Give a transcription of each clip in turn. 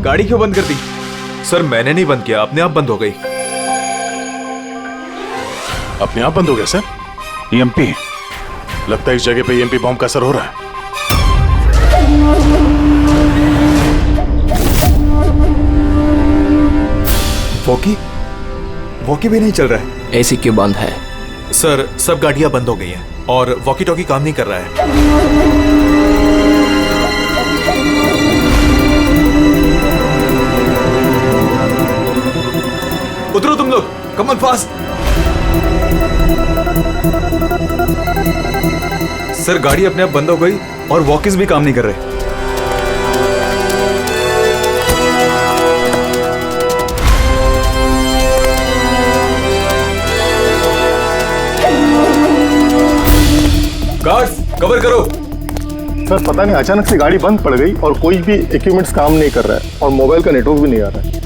गाड़ी क्यों बंद कर दी? सर मैंने नहीं बंद किया, अपने आप बंद हो गई। अपने आप बंद हो गया सर? ईएमपी लगता है इस जगह पे ईएमपी बॉम्ब का असर हो रहा है। वॉकी भी नहीं चल रहा है। एसी क्यों बंद है? सर सब गाड़ियां बंद हो गई हैं और वॉकी टॉकी काम नहीं कर रहा है। उतरो तुम लोग, कम ऑन फास्ट। सर गाड़ी अपने आप बंद हो गई और वॉकीज भी काम नहीं कर रहे। गार्ड्स कवर करो। सर पता नहीं अचानक से गाड़ी बंद पड़ गई और कोई भी इक्विपमेंट्स काम नहीं कर रहा है और मोबाइल का नेटवर्क भी नहीं आ रहा है।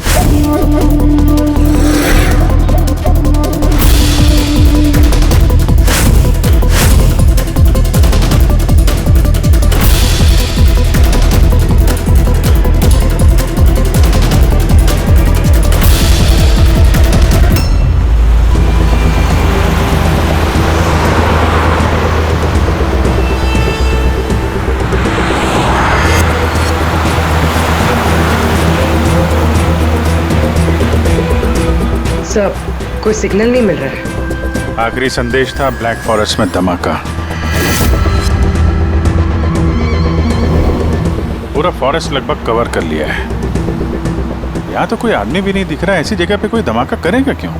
सर कोई सिग्नल नहीं मिल रहा है। आखिरी संदेश था ब्लैक फॉरेस्ट में धमाका। पूरा फॉरेस्ट लगभग कवर कर लिया है। यहाँ तो कोई आदमी भी नहीं दिख रहा है। ऐसी जगह पे कोई धमाका करेगा क्यों?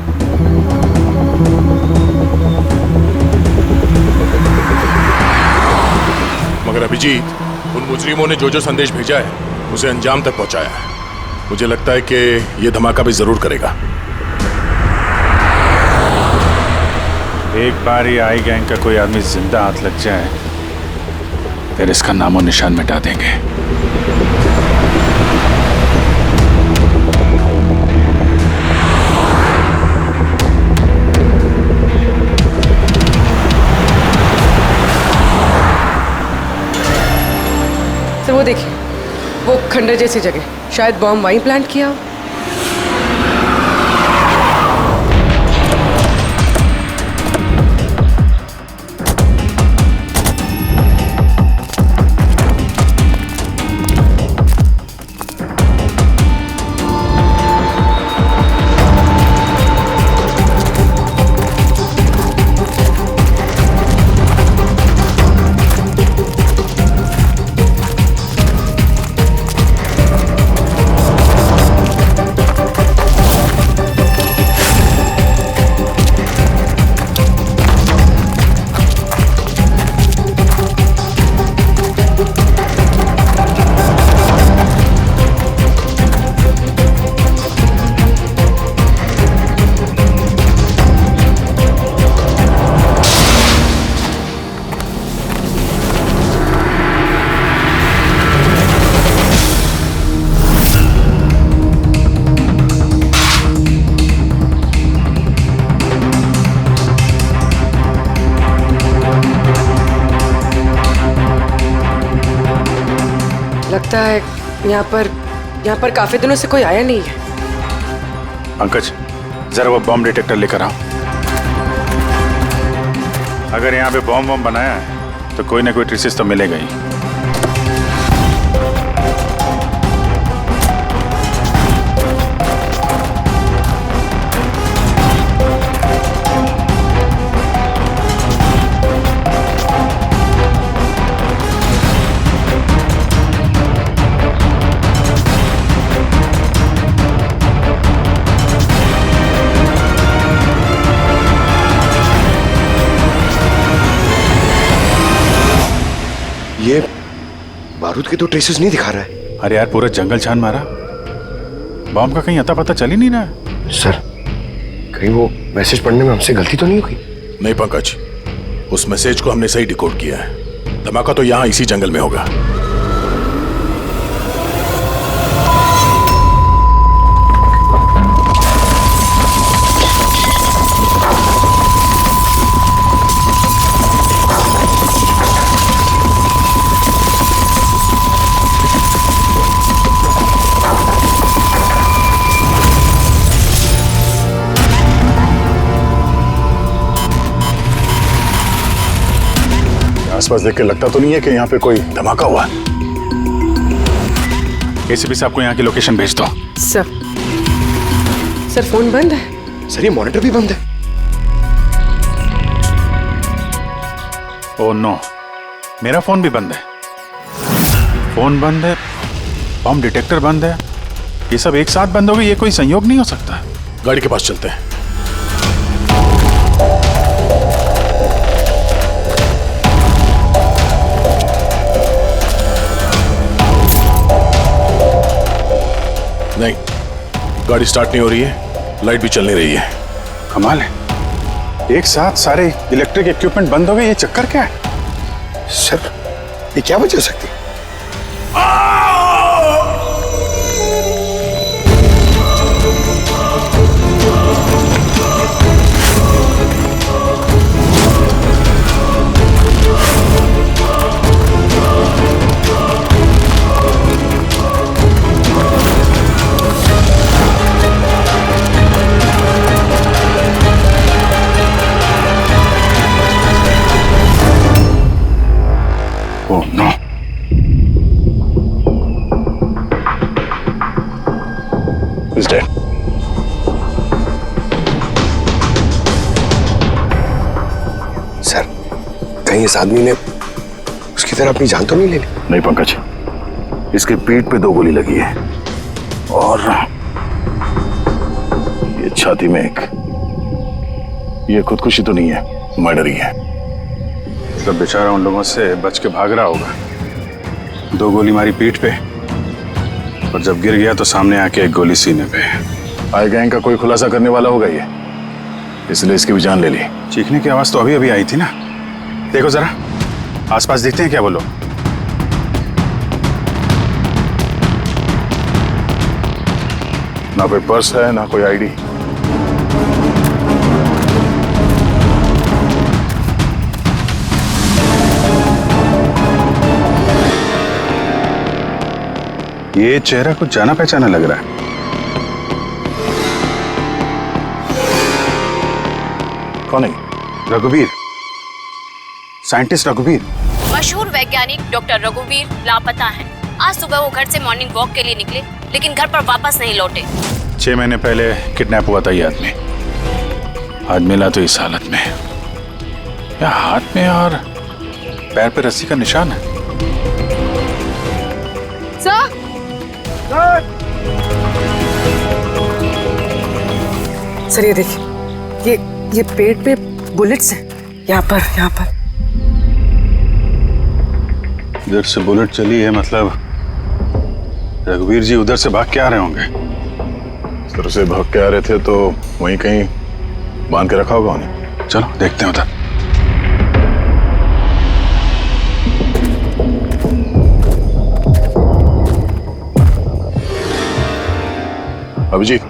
मगर अभिजीत, उन मुजरिमों ने जो जो संदेश भेजा है उसे अंजाम तक पहुंचाया है। मुझे लगता है कि यह धमाका भी जरूर करेगा। एक बार ही आई गैंग का कोई आदमी जिंदा हाथ लग जाए फिर इसका नामो निशान मिटा देंगे। सर वो देखिए, वो खंडर जैसी जगह, शायद बॉम्ब वहीं प्लांट किया हो। लगता है यहाँ पर काफी दिनों से कोई आया नहीं है। पंकज, जरा वो बॉम्ब डिटेक्टर लेकर आओ। अगर यहाँ पे बॉम्ब बनाया है तो कोई ना कोई ट्रेसेस तो मिलेगा ही। ये बारूद के तो ट्रेसेस नहीं दिखा रहा है। अरे यार, पूरा जंगल छान मारा, बॉम्ब का कहीं अता पता चल ही नहीं रहा। सर कहीं वो मैसेज पढ़ने में हमसे गलती तो नहीं हुई? नहीं पंकज, उस मैसेज को हमने सही डिकोड किया है। धमाका तो यहाँ इसी जंगल में होगा। आसपास देख के लगता तो नहीं है कि यहाँ पे कोई धमाका हुआ है? एसीपी साहब को यहाँ की लोकेशन भेज दो। सर फोन बंद है। सर ये मॉनिटर भी बंद है। ओह नो, मेरा फोन भी बंद है। फोन बंद है, बम डिटेक्टर बंद है, ये सब एक साथ बंद हो गए। ये कोई संयोग नहीं हो सकता। गाड़ी के पास चलते हैं। नहीं, गाड़ी स्टार्ट नहीं हो रही है, लाइट भी चल नहीं रही है। कमाल है, एक साथ सारे इलेक्ट्रिक इक्विपमेंट बंद हो गए। ये चक्कर क्या है? सर ये क्या वजह हो सकती है? Oh no, Who's dead? Sir कहीं इस आदमी ने उसकी तरह अपनी जान तो नहीं ले ली? नहीं पंकज, इसके पीठ पे 2 गोली लगी है और ये छाती में एक। ये खुदकुशी तो नहीं है, मर्डर ही है। सब बेचारा उन लोगों से बच के भाग रहा होगा। 2 गोली मारी पीठ पे और जब गिर गया तो सामने आके 1 गोली सीने पे। आई गैंग का कोई खुलासा करने वाला होगा ये, इसलिए इसकी भी जान ले ली। चीखने की आवाज तो अभी अभी आई थी ना। देखो जरा आसपास देखते हैं क्या वो लोग। ना कोई पर्स है, ना कोई आईडी। ये चेहरा कुछ जाना पहचाना लग रहा है। कौन है? रघुवीर, साइंटिस्ट रघुवीर। मशहूर वैज्ञानिक डॉक्टर रघुवीर लापता हैं। आज सुबह वो घर से मॉर्निंग वॉक के लिए निकले, लेकिन घर पर वापस नहीं लौटे। 6 महीने पहले किडनैप हुआ था ये आदमी। आज मिला तो इस हालत में। या हाथ में और पैर पे रस्सी का निशान है। सर ये देखिए, ये पेट पे बुलेट्स हैं। यहाँ पर इधर से बुलेट चली है, मतलब रघुवीर जी उधर से भाग के आ रहे होंगे। इधर से भाग के आ रहे थे तो वहीं कहीं बांध के रखा होगा उन्हें। चलो देखते हैं उधर। अभिजीत,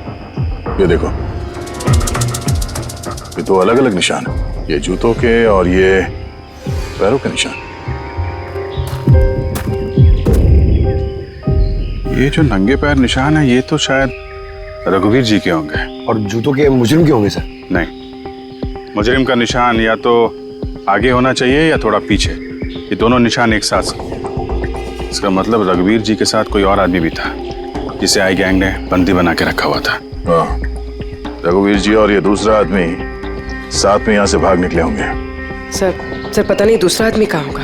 ये देखो, ये 2 अलग अलग निशान है। ये जूतों के और ये पैरों के निशान। ये जो नंगे पैर निशान है ये तो शायद रघुवीर जी के होंगे। और जूतों के मुजरिम के होंगे सर? नहीं, मुजरिम का निशान या तो आगे होना चाहिए या थोड़ा पीछे। ये दोनों निशान एक साथ। इसका मतलब रघुवीर जी के साथ कोई और आदमी भी था जिसे आई गैंग ने बंदी बना के रखा हुआ था। हाँ, रघुवीर जी और ये दूसरा आदमी साथ में यहाँ से भाग निकले होंगे। सर पता नहीं दूसरा आदमी कहाँ होगा।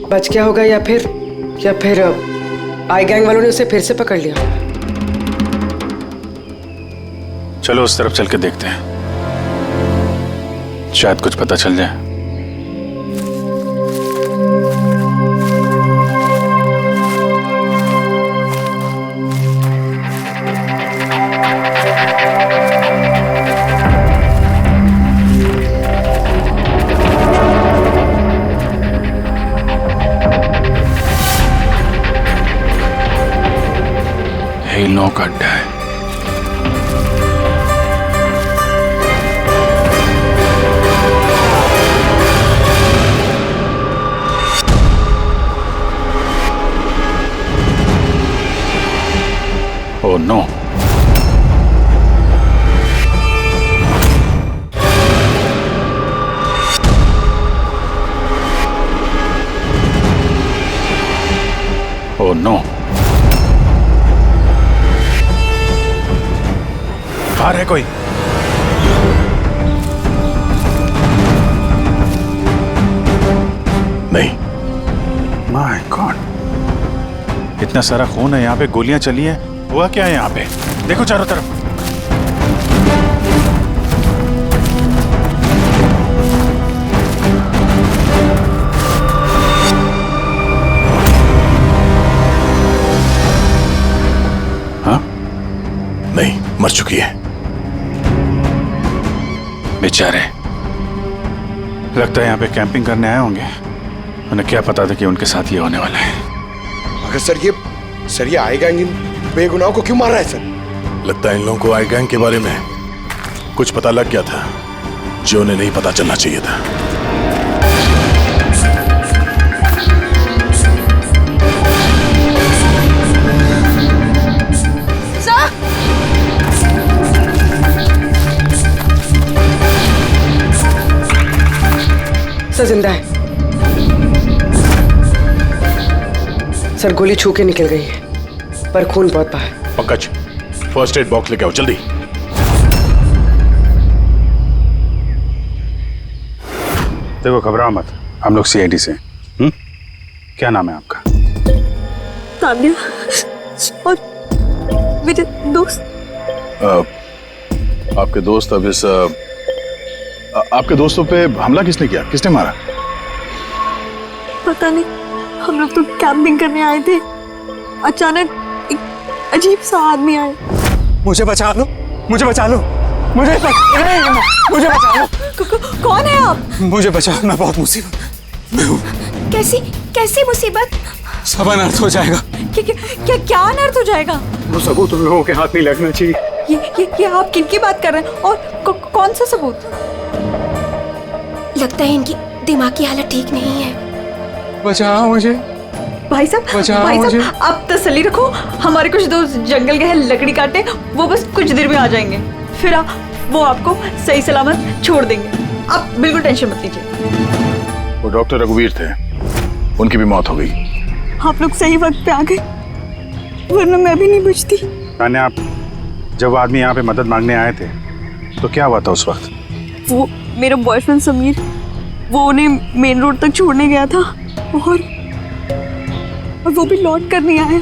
बच गया होगा या फिर आई गैंग वालों ने उसे फिर से पकड़ लिया। चलो उस तरफ चल के देखते हैं, शायद कुछ पता चल जाए। हिलों का अड्डा है। ओह नो, ओह नो, बाहर है कोई? नहीं। माय गॉड, इतना सारा खून है यहाँ पे, गोलियां चली हैं, हुआ क्या है यहाँ पे? देखो चारों तरफ। हाँ, नहीं, मर चुकी है। बेचारे, लगता है यहाँ पे कैंपिंग करने आए होंगे। उन्हें क्या पता था कि उनके साथ ये होने वाला है। मगर सर ये आई गैंग इन बेगुनाहों को क्यों मार रहा है सर? लगता है इन लोगों को आई गैंग के बारे में कुछ पता लग गया था जो उन्हें नहीं पता चलना चाहिए था। सर जिंदा है। सर गोली छू के निकल गई है, पर खून बहुत बहा है। पंकज, फर्स्ट एड बॉक्स लेके आओ जल्दी। देखो घबराओ मत, हम लोग सीआईडी से। क्या नाम है आपका? तान्या और मेरे दोस्त। आपके दोस्त अब इस आपके दोस्तों पे हमला किसने किया? किसने मारा? पता नहीं, हम लोग तो कैंपिंग करने आए थे, अचानक एक अजीब सा आदमी आया। मुझे बचा लो, मुझे बचा लो, मुझे बचा लो। कौन है आप? मुझे बचाओ, मैं बहुत मुसीबत में हूँ। कैसी मुसीबत? सब अनर्थ हो जाएगा। क्या अनर्थ हो जाएगा? वो सबूत उन लोगों के हाथ नहीं लगना चाहिए। ये आप किनकी बात कर रहे हैं और कौन सा सबूत? लगता है इनकी दिमागी हालत ठीक नहीं है। बचाओ मुझे। भाई साहब आप तसल्ली रखो, हमारे कुछ दोस्त जंगल गए हैं लकड़ी काटने, वो बस कुछ देर में आ जाएंगे, फिर वो आपको सही सलामत छोड़ देंगे। आप बिल्कुल टेंशन मत लीजिए। वो डॉक्टर रघुवीर थे, उनकी भी मौत हो गई। आप लोग सही वक्त पे आ गए, वरना मैं भी नहीं बचती। तान्या, आप जब आदमी यहाँ पे मदद मांगने आए थे तो क्या हुआ था उस वक्त? वो मेरा बॉयफ्रेंड समीर, वो उन्हें मेन रोड तक छोड़ने गया था और वो भी लौट कर नहीं आया,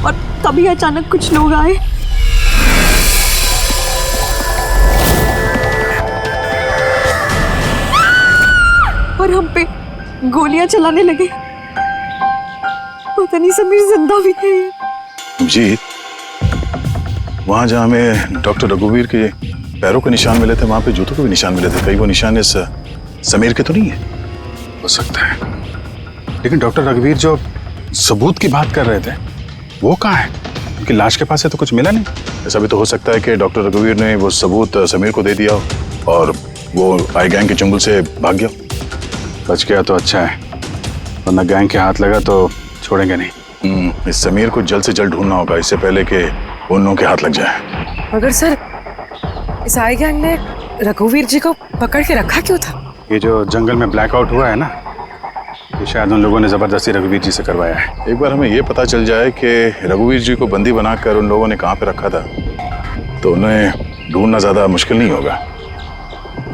और तभी अचानक कुछ लोग आए। और हम पे गोलियां चलाने लगे। पता नहीं समीर जिंदा भी है। जी, वहां जहां हमें डॉक्टर रघुवीर के पैरों के निशान मिले थे, वहां पे जूतों के भी निशान मिले थे। कहीं वो निशान इस समीर के तो नहीं है? हो सकता है, लेकिन डॉक्टर रघुवीर जो सबूत की बात कर रहे थे वो कहाँ है? उनकी लाश के पास है तो कुछ मिला नहीं। ऐसा भी तो हो सकता है कि डॉक्टर रघुवीर ने वो सबूत समीर को दे दिया हो और वो आई गैंग के चंगुल से भाग गया। बच गया तो अच्छा है, वरना गैंग के हाथ लगा तो छोड़ेंगे नहीं। इस समीर को जल्द से जल्द ढूंढना होगा, इससे पहले कि उन लोगों के हाथ लग जाए। मगर सर, इस आई गैंग ने रघुवीर जी को पकड़ के रखा क्यों था? ये जो जंगल में ब्लैकआउट हुआ है ना, ये शायद उन लोगों ने जबरदस्ती रघुवीर जी से करवाया है। एक बार हमें ये पता चल जाए कि रघुवीर जी को बंदी बनाकर उन लोगों ने कहाँ पे रखा था, तो उन्हें ढूंढना ज्यादा मुश्किल नहीं होगा।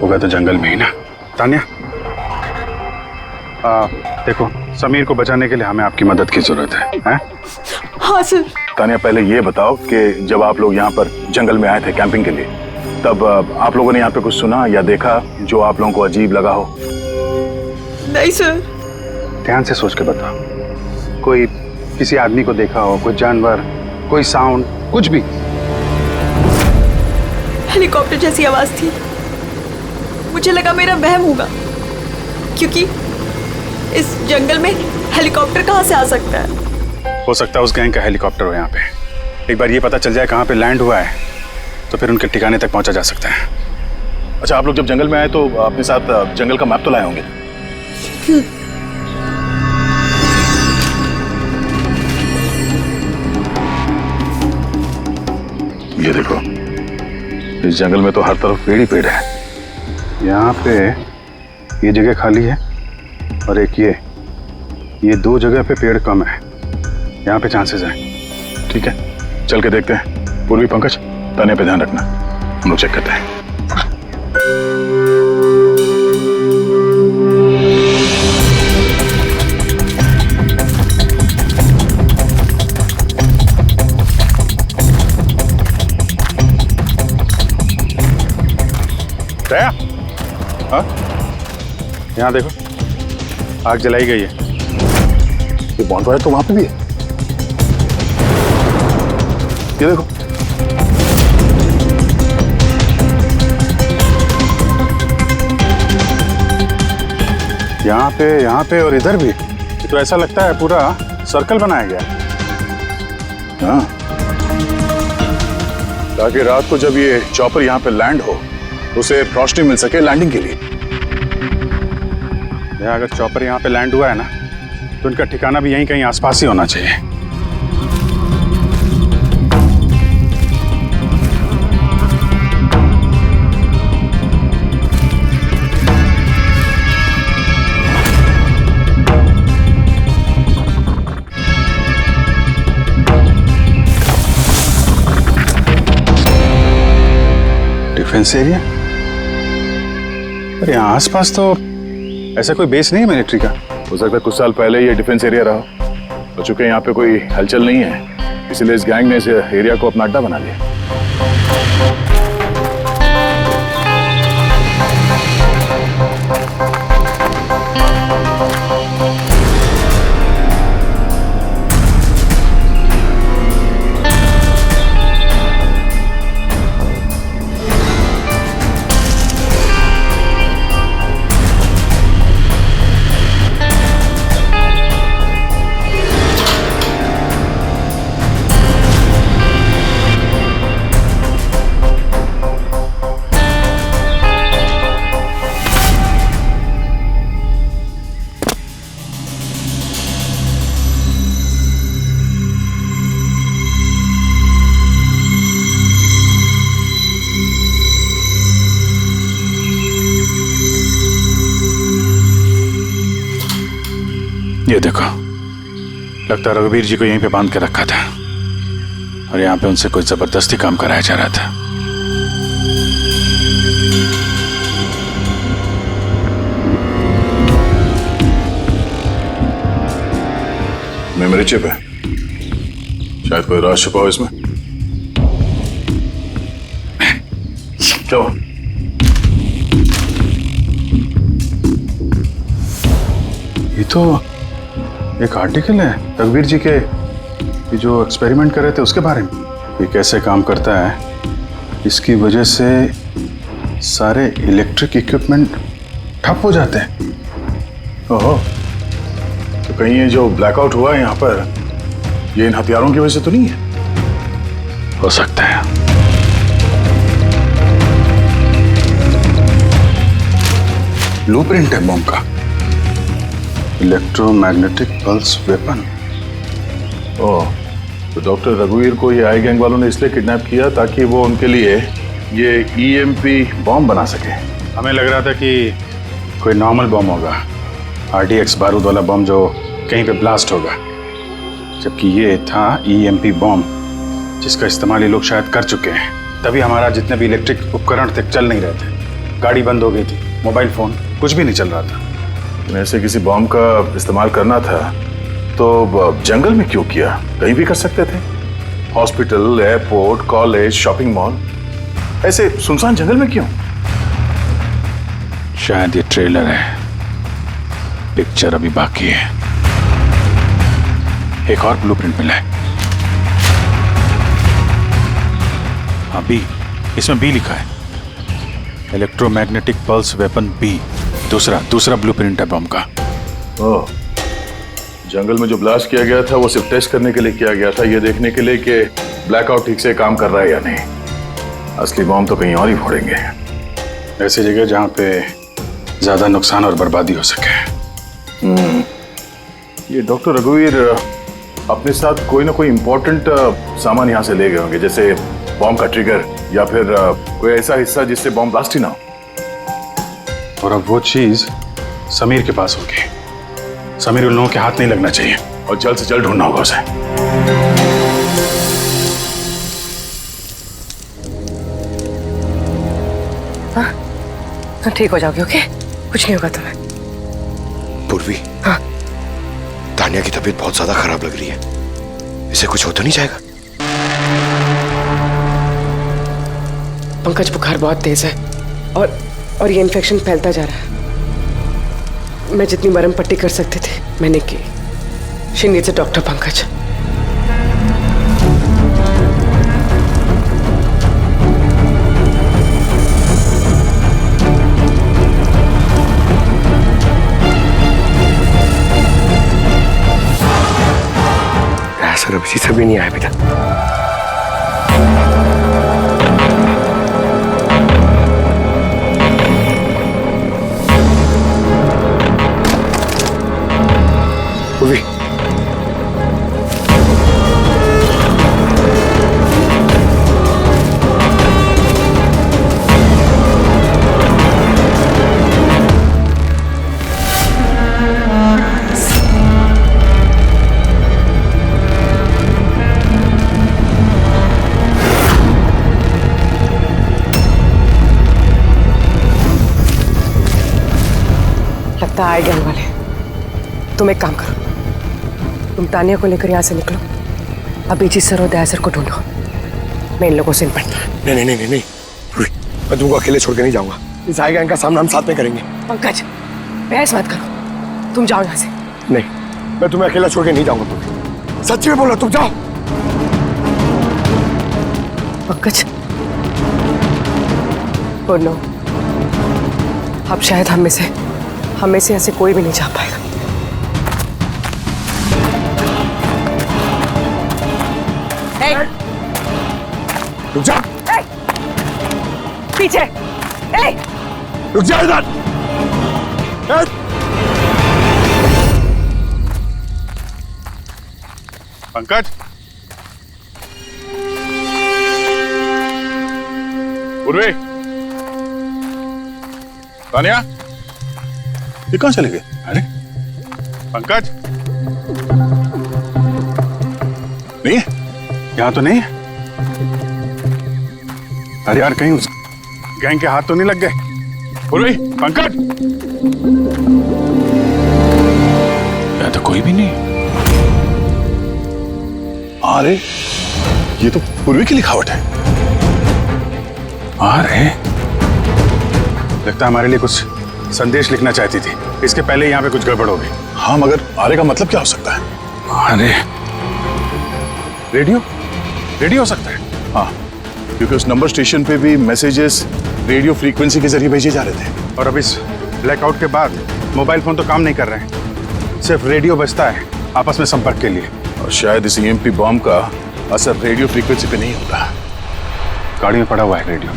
होगा तो जंगल में ही ना। तान्या, देखो, समीर को बचाने के लिए हमें आपकी मदद की जरूरत है? हाँ सर। तान्या, पहले ये बताओ कि जब आप लोग यहाँ पर जंगल में आए थे कैंपिंग के लिए, तब आप लोगों ने यहाँ पे कुछ सुना या देखा जो आप लोगों को अजीब लगा हो? नहीं सर। ध्यान से सोच के बताओ। कोई किसी आदमी को देखा हो, कोई जानवर, कोई साउंड, कुछ भी? हेलीकॉप्टर जैसी आवाज थी, मुझे लगा मेरा वहम होगा, क्योंकि इस जंगल में हेलीकॉप्टर कहाँ से आ सकता है? हो सकता है उस गैंग का हेलीकॉप्टर हो यहाँ पे। एक बार ये पता चल जाए कहाँ पे लैंड हुआ है तो फिर उनके ठिकाने तक पहुंचा जा सकता है। अच्छा, आप लोग जब जंगल में आए तो अपने साथ जंगल का मैप तो लाए होंगे? ये देखो, इस जंगल में तो हर तरफ पेड़ ही पेड़ है। यहाँ पे ये जगह खाली है और एक ये दो जगह पे पेड़ कम है। यहाँ पे चांसेस हैं। ठीक है, चल के देखते हैं। पूर्वी, पंकज, तानिया पे ध्यान रखना, हम लोग चेक करते हैं। दया, हाँ, यहाँ देखो, आग जलाई गई है। ये बॉन्डफायर तो वहां पे भी है। ये देखो, यहाँ पे और इधर भी। ये तो ऐसा लगता है पूरा सर्कल बनाया गया है। हाँ, ताकि रात को जब ये चॉपर यहाँ पे लैंड हो, उसे रोशनी मिल सके लैंडिंग के लिए। अगर चॉपर यहाँ पे लैंड हुआ है ना, तो इनका ठिकाना भी यहीं कहीं आसपास ही होना चाहिए। Defence area? अरे यहाँ आसपास तो ऐसा कोई बेस नहीं है मिलिट्री का। हो सकता है कुछ साल पहले ये डिफेंस एरिया रहा हो चुके यहाँ पे कोई हलचल नहीं है, इसलिए इस गैंग ने इस एरिया को अपना अड्डा बना लिया। ये देखो, लगता है रघुवीर जी को यहीं पे बांध के रखा था और यहाँ पे उनसे कोई जबरदस्ती काम कराया जा रहा था। मेमोरी चिप है, शायद कोई राज छुपा हो इसमें। क्या हुआ? ये तो एक आर्टिकल है रघुवीर जी के, ये जो एक्सपेरिमेंट कर रहे थे उसके बारे में। ये कैसे काम करता है, इसकी वजह से सारे इलेक्ट्रिक इक्विपमेंट ठप हो जाते हैं। ओहो, तो कहीं ये जो ब्लैकआउट हुआ है यहाँ पर, ये इन हथियारों की वजह से तो नहीं है? हो सकता है। ब्लूप्रिंट है बॉम्ब का, इलेक्ट्रोमैग्नेटिक पल्स वेपन। ओह, तो डॉक्टर रघुवीर को ये आई गैंग वालों ने इसलिए किडनैप किया ताकि वो उनके लिए ये ईएमपी बॉम्ब बना सके। हमें लग रहा था कि कोई नॉर्मल बॉम्ब होगा, आरडीएक्स बारूद वाला बॉम्ब जो कहीं पे ब्लास्ट होगा, जबकि ये था ईएमपी बॉम्ब जिसका इस्तेमाल ये लोग शायद कर चुके हैं। तभी हमारा जितने भी इलेक्ट्रिक उपकरण थे चल नहीं रहे थे, गाड़ी बंद हो गई थी, मोबाइल फोन कुछ भी नहीं चल रहा था। ऐसे किसी बॉम्ब का इस्तेमाल करना था तो जंगल में क्यों किया? कहीं भी कर सकते थे, hospital, airport, college, shopping mall, ऐसे सुनसान जंगल में क्यों? शायद ये ट्रेलर है, पिक्चर अभी बाकी है। एक और ब्लूप्रिंट मिला है। हाँ, बी, इसमें बी लिखा है, इलेक्ट्रोमैग्नेटिक पल्स वेपन बी। दूसरा ब्लूप्रिंट है बम का। ओह, जंगल में जो ब्लास्ट किया गया था वो सिर्फ टेस्ट करने के लिए किया गया था, ये देखने के लिए कि ब्लैकआउट ठीक से काम कर रहा है या नहीं। असली बॉम्ब तो कहीं और ही फोड़ेंगे, ऐसी जगह जहां पे ज्यादा नुकसान और बर्बादी हो सके। ये डॉक्टर रघुवीर अपने साथ कोई ना कोई इंपॉर्टेंट सामान यहाँ से ले गए होंगे, जैसे बॉम्ब का ट्रिगर या फिर कोई ऐसा हिस्सा जिससे बॉम्ब ब्लास्ट ही ना हो। और अब वो चीज समीर के पास होगी। समीर उन लोगों के हाथ नहीं लगना चाहिए। और जल्द से जल्द ढूंढना होगा उसे। हाँ, ठीक हो जाओगे। ओके, कुछ नहीं होगा तुम्हें। पूर्वी, हाँ, तानिया की तबीयत बहुत ज्यादा खराब लग रही है, इसे कुछ हो तो नहीं जाएगा? पंकज, बुखार बहुत तेज है और ये इन्फेक्शन फैलता जा रहा है। मैं जितनी मरहम पट्टी कर सकती थी मैंने की। She needs a doctor Pankaj. Sir अभी से भी नहीं आया बेटा। पूर्वी, लगता है गैंग वाले। तुम एक काम करो, तुम तानिया को लेकर यहाँ से निकलो। अभिजीत सर और दया सर को ढूंढो। मैं इन लोगों से निपटना। नहीं नहीं नहीं नहीं, मैं तुमको अकेले छोड़ के नहीं जाऊंगा। इस आई गैंग का सामना हम साथ में करेंगे। पंकज, बहस मत करो, तुम जाओ यहाँ से। नहीं, मैं तुम्हें अकेला छोड़ के नहीं जाऊंगा। तुम सच्ची में बोलो, तुम जाओ। पंकज, और नो, अब शायद हम में से ऐसे कोई भी नहीं जा पाएगा। रुक जा। पीछे। रुक जा इधर। पंकज, पूर्वी, तानिया, ये कहाँ चले गए? अरे पंकज, नहीं है, यहाँ तो नहीं है। अरे यार, कहीं उस गैंग के हाथ तो नहीं लग गए? पूर्वी, पंकज, यहाँ तो कोई भी नहीं है। अरे ये तो पूर्वी की लिखावट है। अरे लगता है हमारे लिए कुछ संदेश लिखना चाहती थी। इसके पहले यहाँ पे कुछ गड़बड़ हो गई। हाँ, मगर आरे का मतलब क्या हो सकता है? अरे रेडियो हो सकता है। हाँ, क्योंकि उस नंबर स्टेशन पे भी मैसेजेस रेडियो फ्रीक्वेंसी के जरिए भेजे जा रहे थे। और अब इस ब्लैकआउट के बाद मोबाइल फोन तो काम नहीं कर रहे हैं, सिर्फ रेडियो बजता है आपस में संपर्क के लिए। और शायद इस ईएमपी बॉम्ब का असर रेडियो फ्रीक्वेंसी पे नहीं होता। गाड़ी में पड़ा हुआ है रेडियो।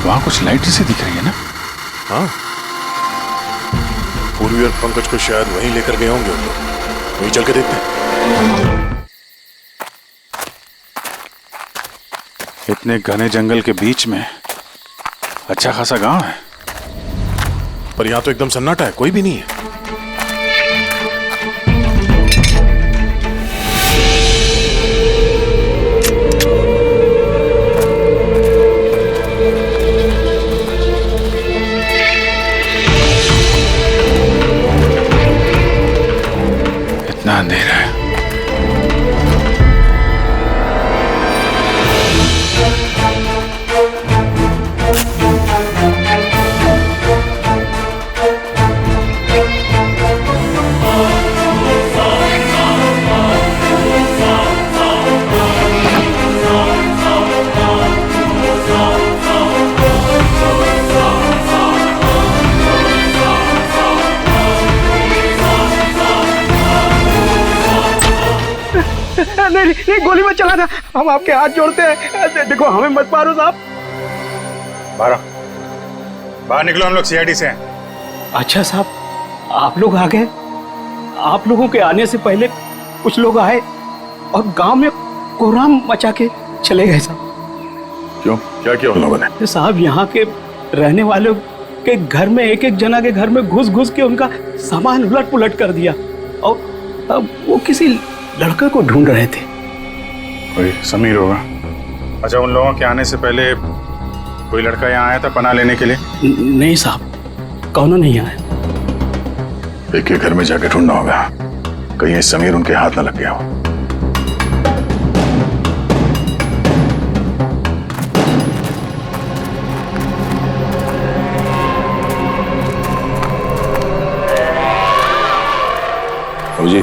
वहां कुछ लाइट से दिख रही है ना? हाँ, पूर्वी और पंकज को शायद वहीं लेकर गए होंगे उन लोग। वहीं चल के देखते हैं। इतने घने जंगल के बीच में अच्छा खासा गांव है, पर यहाँ तो एकदम सन्नाटा है, कोई भी नहीं है। इतना अंधेरा है। नहीं नहीं, गोली मत चलाना, हम आपके हाथ जोड़ते हैं, देखो हमें मत मारो साहब। बाहर निकलो, हम लोग सीआईडी से हैं। अच्छा साहब, आप लोग आ गए। आप लोगों के आने से पहले कुछ लोग आए और गांव में कोहराम मचा के चले गए साहब। क्यों, क्या किया उन लोगों ने? साहब यहाँ के रहने वालों के घर में, एक एक जना के घर में घुस घुस के उनका सामान उलट पुलट कर दिया, और अब वो किसी लड़के को ढूंढ रहे थे। कोई समीर होगा। अच्छा, उन लोगों के आने से पहले कोई लड़का यहाँ आया था पनाह लेने के लिए? नहीं साहब, कौनो नहीं आया। एक के घर में जाके ढूंढना होगा, कहीं समीर उनके हाथ न लग गया हो। जी,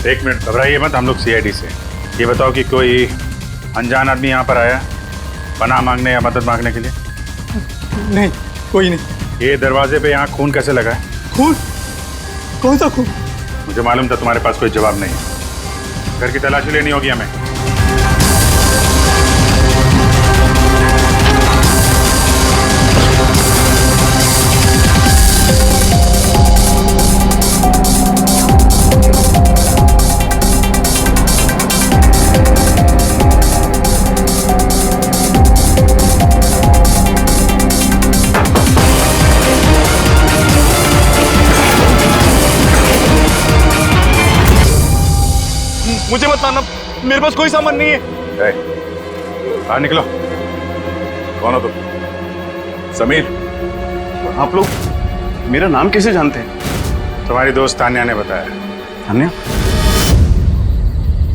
एक मिनट घबराइए मत, हम लोग सीआईडी से। ये बताओ कि कोई अनजान आदमी यहाँ पर आया पनाह मांगने या मदद मांगने के लिए? नहीं, कोई नहीं। ये दरवाजे पे यहाँ खून कैसे लगा है? खून? कौन सा खून? मुझे मालूम था तुम्हारे पास कोई जवाब नहीं है। घर की तलाशी लेनी होगी हमें। मुझे मत मारना, मेरे पास कोई सामान नहीं है। बाहर निकलो। कौन हो तुम? समीर? आप लोग मेरा नाम कैसे जानते हैं? तुम्हारी दोस्त तान्या ने बताया। तान्या?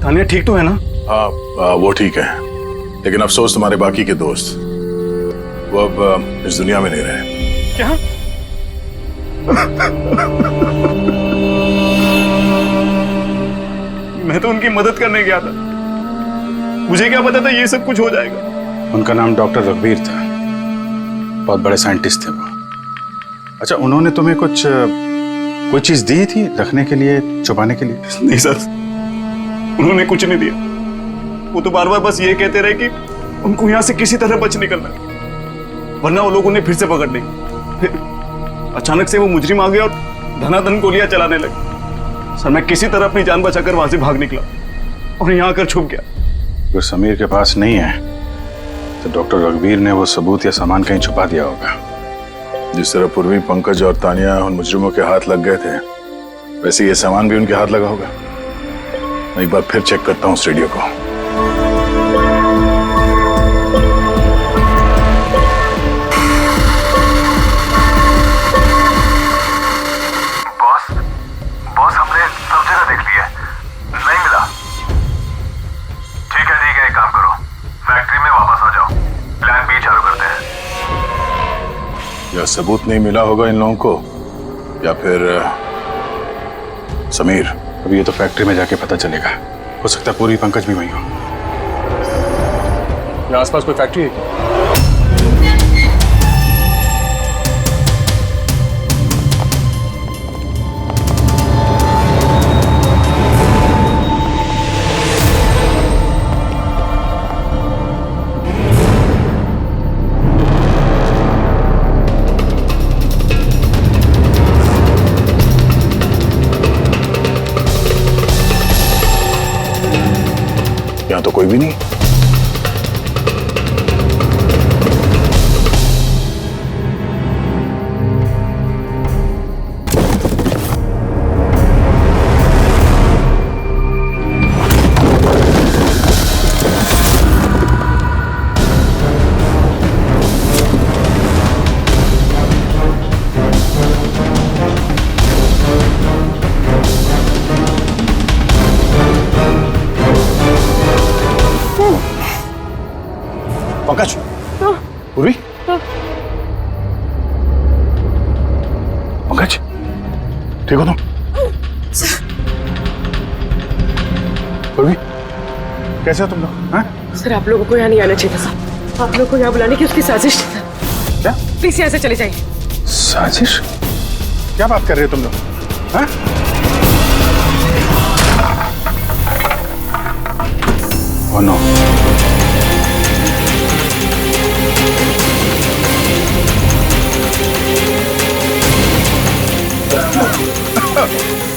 तान्या ठीक तो है ना? हाँ, वो ठीक है, लेकिन अफसोस तुम्हारे बाकी के दोस्त वो अब इस दुनिया में नहीं रहे। क्या? मैं तो उनकी मदद करने गया था, मुझे क्या पता था ये सब कुछ हो जाएगा। उनका नाम डॉक्टर रघुवीर था, बहुत बड़े साइंटिस्ट थे वो। अच्छा, उन्होंने तुम्हें कोई चीज दी थी रखने के लिए, छुपाने के लिए? नहीं सर, उन्होंने कुछ नहीं दिया। वो तो बार बार बस ये कहते रहे कि उनको यहाँ से किसी तरह बच निकलना है, वरना वो लोग उन्हें फिर से पकड़ लेंगे। फिर अचानक से वो मुजरिम आ गए और धनाधन गोलियां चलाने लगे। सर, मैं किसी तरह अपनी जान बचाकर वहां से भाग निकला और यहाँ आकर छुप गया। अगर समीर के पास नहीं है तो डॉक्टर रघुवीर ने वो सबूत या सामान कहीं छुपा दिया होगा। जिस तरह पूर्वी, पंकज और तानिया उन मुजरिमों के हाथ लग गए थे, वैसे ये सामान भी उनके हाथ लगा होगा। मैं एक बार फिर चेक करता हूँ उस रेडियो को। बॉस, हमने सब जगह देख लिया, नहीं मिला। ठीक है, एक काम करो, फैक्ट्री में वापस आ जाओ, प्लान बी चालू करते हैं। या सबूत नहीं मिला होगा इन लोगों को, या फिर समीर। अभी ये तो फैक्ट्री में जाके पता चलेगा, हो सकता है पूरी पंकज भी वहीं हो। क्या आसपास कोई फैक्ट्री है? यहाँ तो कोई भी नहीं। पंकज, पूर्वी, पंकज, ठीक हो तुम? पूर्वी, कैसे हो तुम लोग? हाँ? सर आप लोगों को यहाँ नहीं आना चाहिए था। आप लोगों को यहाँ बुलाने की उसकी साजिश थी सर। क्या प्लीज यहाँ से चले जाइए। साजिश? क्या बात कर रहे हो तुम लोग? हाँ? Oh no.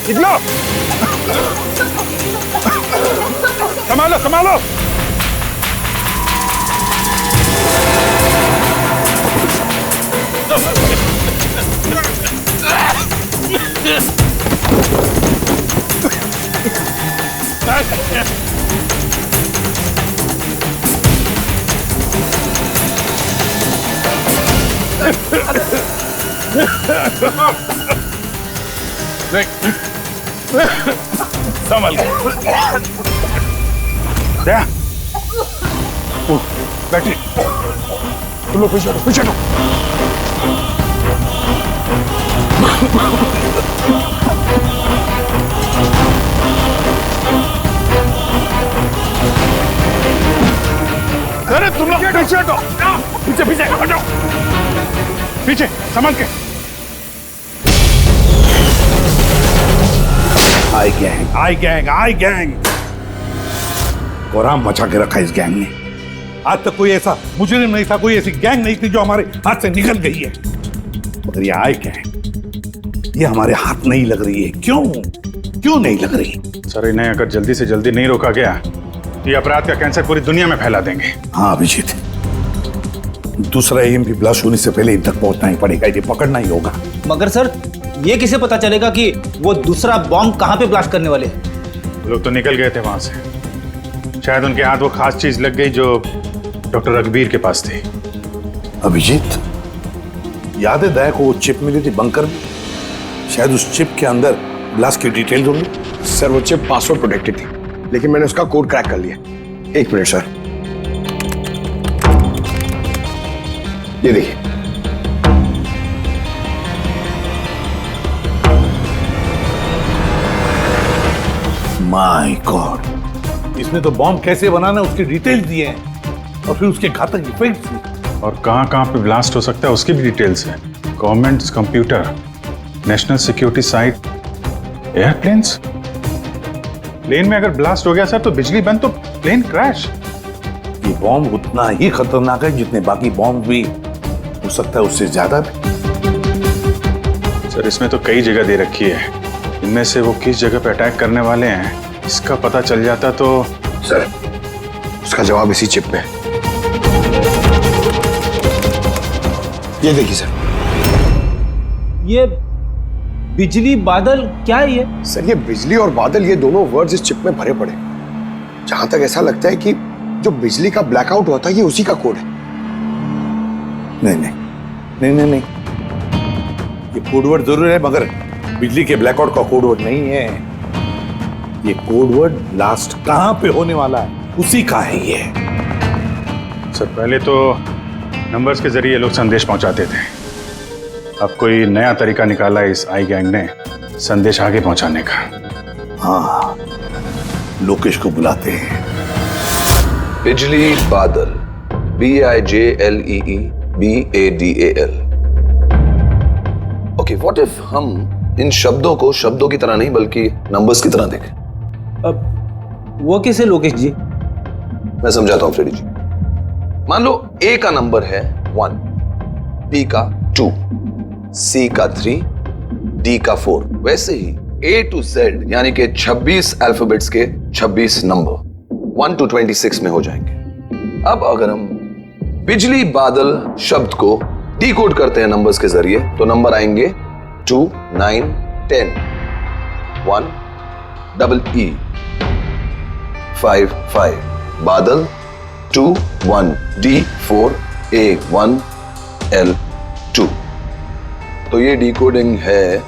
निकलो! संभालो संभालो! संभल के बैठिए। तुम लोग पीछे हटो, पीछे हटो। अरे तुम लोग पीछे हटो, पीछे पीछे हटो, पीछे संभल के। आई गैंग आई गैंग कोराम मचा के रखा इस गैंग ने। आज तक कोई ऐसा मुजरिम नहीं था, कोई ऐसी गैंग नहीं थी जो हमारे हाथ से निकल गई है। मगर ये आई गैंग, ये हमारे हाथ नहीं लग रही है। क्यों नहीं लग रही? सर इन्हें अगर जल्दी से जल्दी नहीं रोका गया तो ये अपराध का कैंसर पूरी दुनिया में फैला देंगे। हाँ अभिजीत, दूसरा एम भी ब्लास्ट होने से पहले इन तक पहुंचना ही पड़ेगा, इन्हें पकड़ना ही होगा। मगर सर ये किसे पता चलेगा कि वो दूसरा बॉम्ब कहां पे ब्लास्ट करने वाले हैं? लोग तो निकल गए थे वहां से, शायद उनके हाथ वो खास चीज लग गई जो डॉक्टर रघुवीर के पास थी। अभिजीत, याद है दया को वो चिप मिली थी बंकर में? शायद उस चिप के अंदर ब्लास्ट की डिटेल होंगी। सर वो चिप पासवर्ड प्रोटेक्टेड थी, लेकिन मैंने उसका कोड क्रैक कर लिया। एक मिनट सर, ये देखिए। माय गॉड, इसमें तो बॉम्ब कैसे बनाना उसकी डिटेल दिए हैं और फिर उसके घातक इफेक्ट्स भी। और कहां पे ब्लास्ट हो सकता है उसकी भी डिटेल्स है। Government computer, national security site, airplanes. Plane में अगर ब्लास्ट हो गया सर तो बिजली बंद तो प्लेन क्रैश। ये बॉम्ब उतना ही खतरनाक है जितने बाकी बॉम्ब भी हो सकता है, उससे ज्यादा भी। सर इसमें तो कई जगह दे रखी है, इनमें से वो किस जगह पे अटैक करने वाले हैं इसका पता चल जाता तो। सर उसका जवाब इसी चिप में है। ये देखिए सर। ये बिजली बादल क्या है ये? सर ये बिजली और बादल, ये दोनों वर्ड्स इस चिप में भरे पड़े। जहां तक ऐसा लगता है कि जो बिजली का ब्लैकआउट हुआ था ये उसी का कोड है। नहीं, ये कोडवर्ड जरूर है मगर बिजली के ब्लैकआउट का कोडवर्ड नहीं है। ये कोडवर्ड ब्लास्ट कहां पे होने वाला है उसी का है ये। सर पहले तो नंबर्स के जरिए लोग संदेश पहुंचाते थे, अब कोई नया तरीका निकाला है इस आई गैंग ने संदेश आगे पहुंचाने का। हाँ, लोकेश को बुलाते हैं। बिजली बादल, BIJLEEBADAL। ओके, व्हाट इफ हम इन शब्दों को शब्दों की तरह नहीं बल्कि नंबर्स की तरह देखें? अब वो कैसे लोकेश जी? मैं समझाता हूं फ्रेडी जी। मान लो A का नंबर है 1, B का 2, C का 3, D का 4। वैसे ही A to Z यानी कि 26 अल्फाबेट्स के 26 नंबर 1 to 26 में हो जाएंगे। अब अगर हम बिजली बादल शब्द को डिकोड करते हैं नंबर्स के जरिए तो नंबर आएंगे 2, 9, 10, 1, EE, 5, 5, बादल 2, 1, D, 4, A, 1, L, 2। तो ये डिकोडिंग है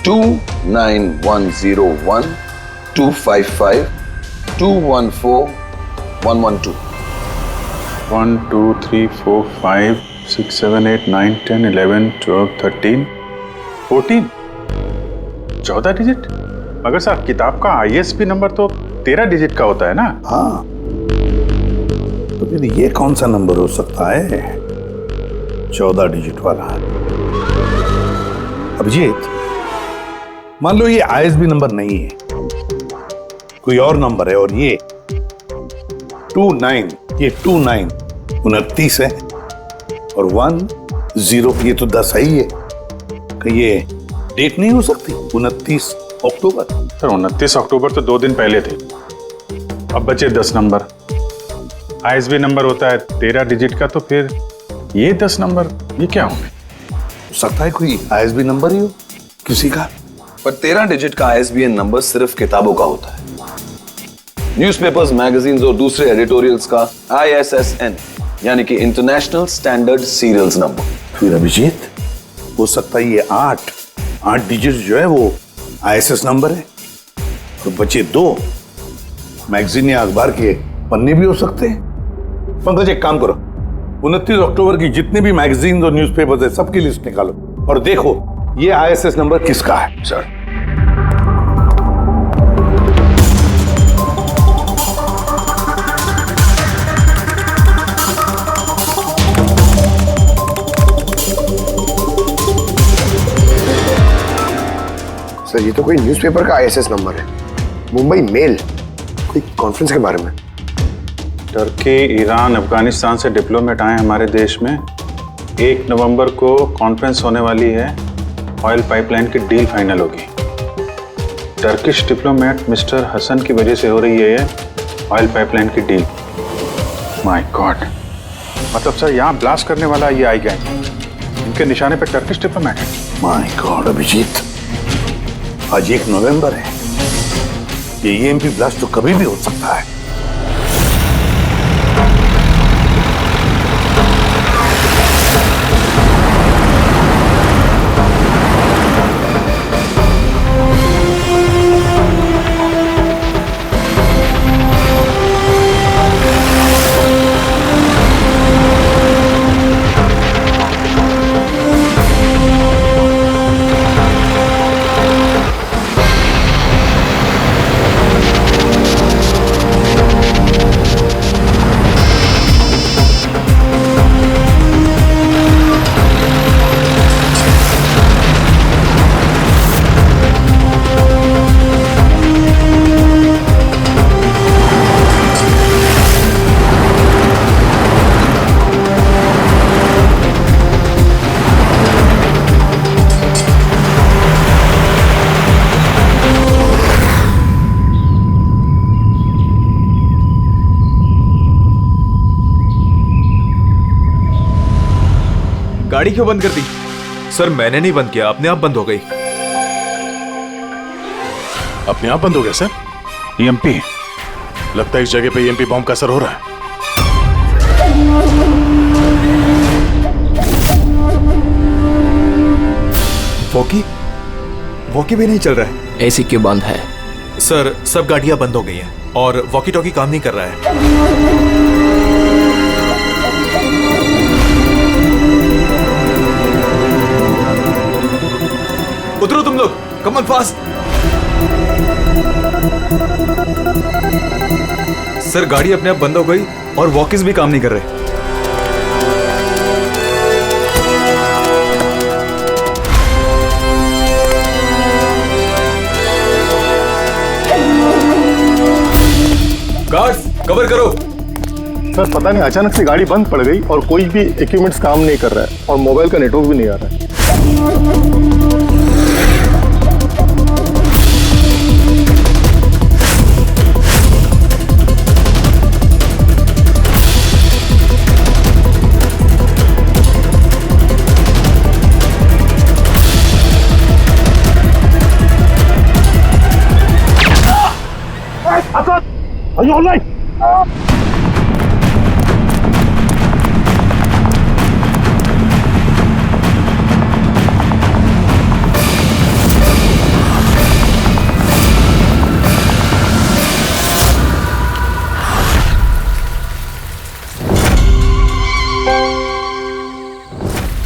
29101 255 214 112। 1 2 3 4 5 6 7 8 9 10 11 12 13 14 14 डिजिट। मगर सर किताब का ISP नंबर तो 13 डिजिट का होता है ना। हाँ, तो फिर ये कौन सा नंबर हो सकता है? 14 डिजिट वाला। अभिजीत, मान लो ये आईएसबी नंबर नहीं है, कोई और नंबर है, और ये 29, ये 29 29 है, और 10 ये तो 10 ही है। कि ये डेट नहीं हो सकती 29 अक्टूबर? सर 29 अक्टूबर तो 2 दिन पहले थे। अब बचे 10 नंबर। आईएसबी नंबर होता है 13 डिजिट का, तो फिर ये 10 नंबर ये क्या होंगे? हो सकता है कोई आईएसबी नंबर ही हो किसी का। पर 13 डिजिट का आईएसबीएन नंबर सिर्फ किताबों का होता है। न्यूज़पेपर्स, मैगजीन्स और दूसरे एडिटोरियल्स का ISSN यानी कि इंटरनेशनल स्टैंडर्ड सीरियल्स नंबर। फिर अभिजीत, हो सकता है ये 8 डिजिट जो है वो ISS नंबर है, और बचे 2 मैगजीन या अखबार के पन्ने भी हो सकते हैं। पंकज, एक काम करो, 29 अक्टूबर की जितने भी मैगजीन और न्यूज़पेपर्स है सबकी लिस्ट निकालो और देखो ये ISS नंबर किसका है। सर, सर ये तो कोई न्यूज़पेपर का ISS नंबर है। मुंबई मेल, कोई कॉन्फ्रेंस के बारे में। टर्की, ईरान, अफगानिस्तान से डिप्लोमेट आए हमारे देश में। 1 नवंबर को कॉन्फ्रेंस होने वाली है, ऑयल पाइपलाइन की डील फाइनल होगी। टर्किश डिप्लोमेट मिस्टर हसन की वजह से हो रही है ये ऑयल पाइपलाइन की डील। माय गॉड, मतलब सर यहाँ ब्लास्ट करने वाला ये आई गैंग, इनके निशाने पे टर्किश डिप्लोमेट है। माय गॉड अभिजीत, आज 1 नवंबर है, ये EMP ब्लास्ट तो कभी भी हो सकता है। गाड़ी क्यों बंद कर दी? सर मैंने नहीं बंद किया, अपने आप बंद हो गई। अपने आप बंद हो गया सर? EMP लगता है इस जगह पे EMP बॉम्ब का असर हो रहा है। वॉकी भी नहीं चल रहा है। एसी क्यों बंद है? सर सब गाड़ियां बंद हो गई हैं और वॉकी टॉकी काम नहीं कर रहा है। उतरो तुम लोग, कम ऑन फास्ट। सर गाड़ी अपने आप बंद हो गई और वॉकीज भी काम नहीं कर रहे। गार्ड्स कवर करो। सर पता नहीं अचानक से गाड़ी बंद पड़ गई और कोई भी इक्विपमेंट्स काम नहीं कर रहा है और मोबाइल का नेटवर्क भी नहीं आ रहा है। Are you all right?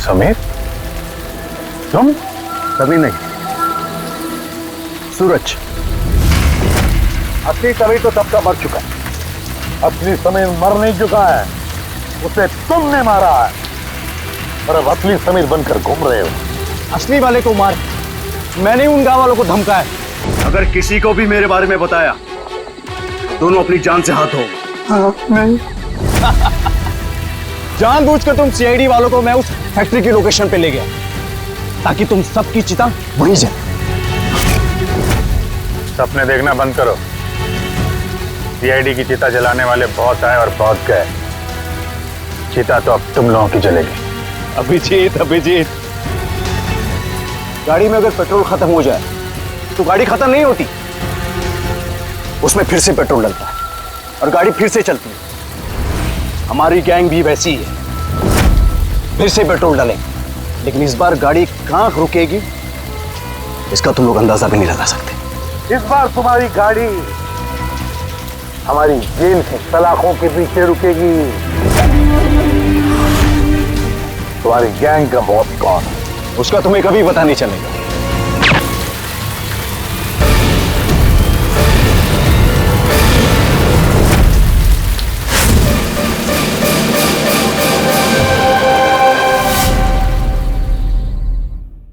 Sameer, तुम? कभी नहीं। सूरज, असली समीर तो तब का मर चुका है। असली समीर मर नहीं चुका है, उसे तुमने मारा है और अब असली समीर बनकर घूम रहे हो। असली वाले को मार, मैंने उन गांव वालों को धमकाया। अगर किसी को भी मेरे बारे में बताया, दोनों अपनी जान से हाथ धो। नहीं। जानबूझकर तुम सीआईडी वालों को मैं उस फैक्ट्री की लोकेशन पे ले गया ताकि तुम सबकी चिता वहीं जाए। सपने देखना बंद करो। सीआईडी की चिता जलाने वाले बहुत आए और बहुत गए। चिता तो अब तुम लोगों की जलेगी। अभिजीत, अभिजीत, गाड़ी में अगर पेट्रोल खत्म हो जाए तो गाड़ी खत्म नहीं होती, उसमें फिर से पेट्रोल डलता है और गाड़ी फिर से चलती है। हमारी गैंग भी वैसी ही है, फिर से पेट्रोल डालेंगे, लेकिन इस बार गाड़ी कहां रुकेगी इसका तुम लोग अंदाजा भी नहीं लगा सकते। इस बार तुम्हारी गाड़ी हमारी जेल की सलाखों के पीछे रुकेगी। तुम्हारी गैंग का बॉस कौन है? उसका तुम्हें कभी पता नहीं चलेगा।